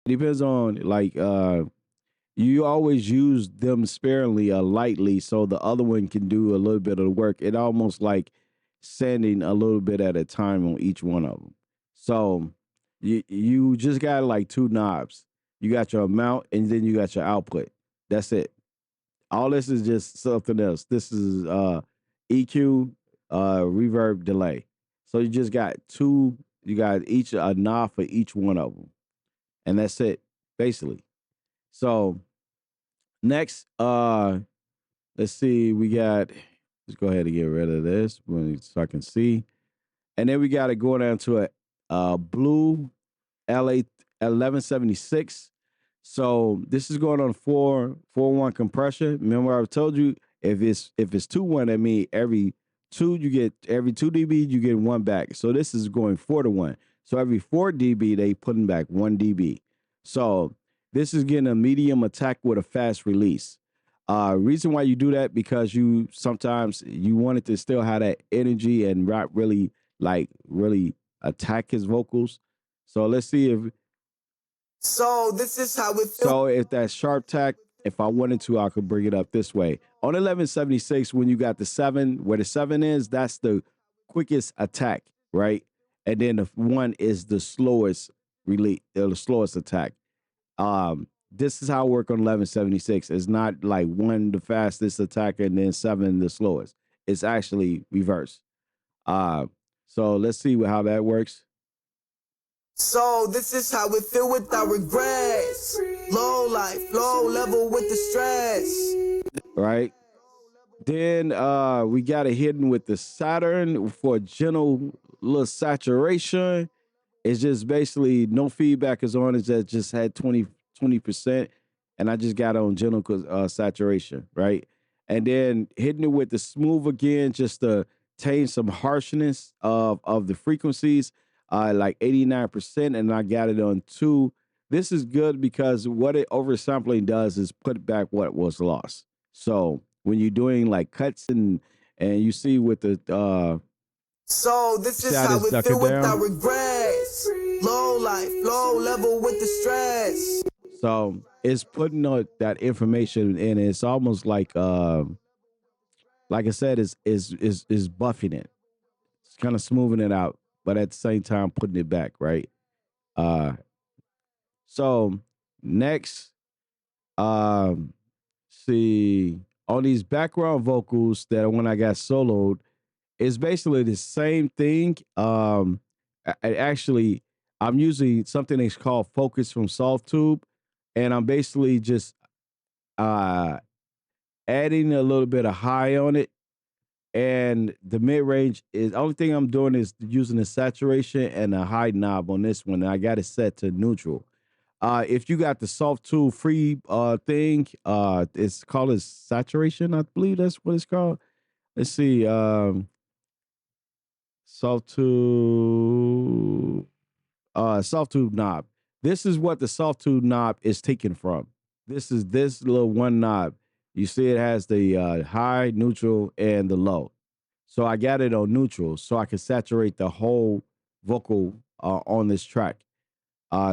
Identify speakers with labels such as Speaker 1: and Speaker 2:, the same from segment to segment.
Speaker 1: Depends on like you always use them sparingly or lightly so the other one can do a little bit of the work. It almost like sanding a little bit at a time on each one of them. So you just got like two knobs. You got your amount and then you got your output. That's it. All this is just something else. This is EQ, reverb, delay. So you just got two. You got each a knob for each one of them, and that's it, basically. So next, let's see. We got. Let's go ahead and get rid of this so I can see. And then we got to go down to a blue LA 1176. So this is going on 441 compression. Remember I told you if it's 2-1, that means every 2 dB you get one back. So this is going 4-1. So every 4 dB they putting back 1 dB. So this is getting a medium attack with a fast release. Reason why you do that because you sometimes you want it to still have that energy and not really really attack his vocals. So let's see if
Speaker 2: So this is how it feels.
Speaker 1: so if that sharp tack, if I wanted to, I could bring it up this way. On 1176, when you got the 7, where the 7 is, that's the quickest attack, right? And then the 1 is the slowest release, the slowest attack. This is how I work on 1176. It's not like 1 the fastest attack and then 7 the slowest. It's actually reverse. So let's see how that works.
Speaker 2: So this is how it feel without regrets. Low life, low level with the stress.
Speaker 1: Right. Then we got it hidden with the Saturn for gentle little saturation. It's just basically no feedback is on it. That just had 20%. And I just got on gentle saturation, right? And then hitting it with the smooth again, just to tame some harshness of the frequencies, like 89%. And I got it on 2. This is good because what it oversampling does is put back what was lost. So when you're doing like cuts and you see with the
Speaker 2: so this is how it feel without regrets. Low life, low level with the stress.
Speaker 1: So it's putting that information in. It's almost like I said, is buffing it. It's kind of smoothing it out, but at the same time putting it back, right? So next, see on these background vocals that when I got soloed, it's basically the same thing. Actually, I'm using something that's called Focus from Softube, and I'm basically just adding a little bit of high on it. And the mid range is only thing I'm doing is using the saturation and a high knob on this one. And I got it set to neutral. If you got the Softube free thing, it's called a saturation. I believe that's what it's called. Let's see. Softube knob. This is what the Softube knob is taken from. This is this little one knob. You see it has the high, neutral, and the low. So I got it on neutral so I can saturate the whole vocal on this track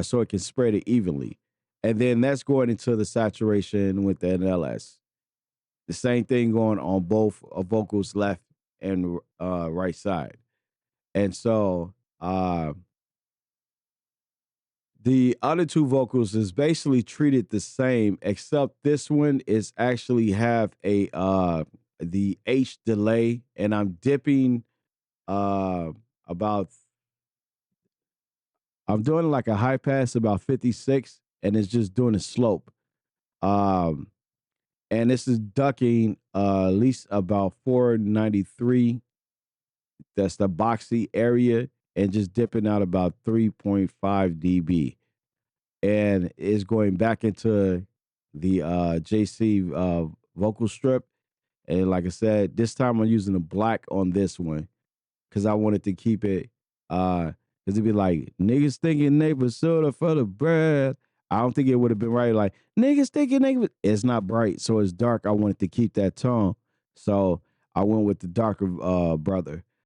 Speaker 1: so it can spread it evenly. And then that's going into the saturation with the NLS. The same thing going on both vocals left and right side. And so the other two vocals is basically treated the same, except this one is actually have a the H delay, and I'm dipping about I'm doing like a high pass about 56, and it's just doing a slope. Um, and this is ducking at least about 493. That's the boxy area, and just dipping out about 3.5 dB. And is going back into the JC vocal strip. And like I said, this time I'm using the black on this one because I wanted to keep it because it'd be like niggas thinking neighbor soda for the bread. I don't think it would have been right. Like niggas thinking neighbor. It's not bright, so it's dark. I wanted to keep that tone, so I went with the darker brother.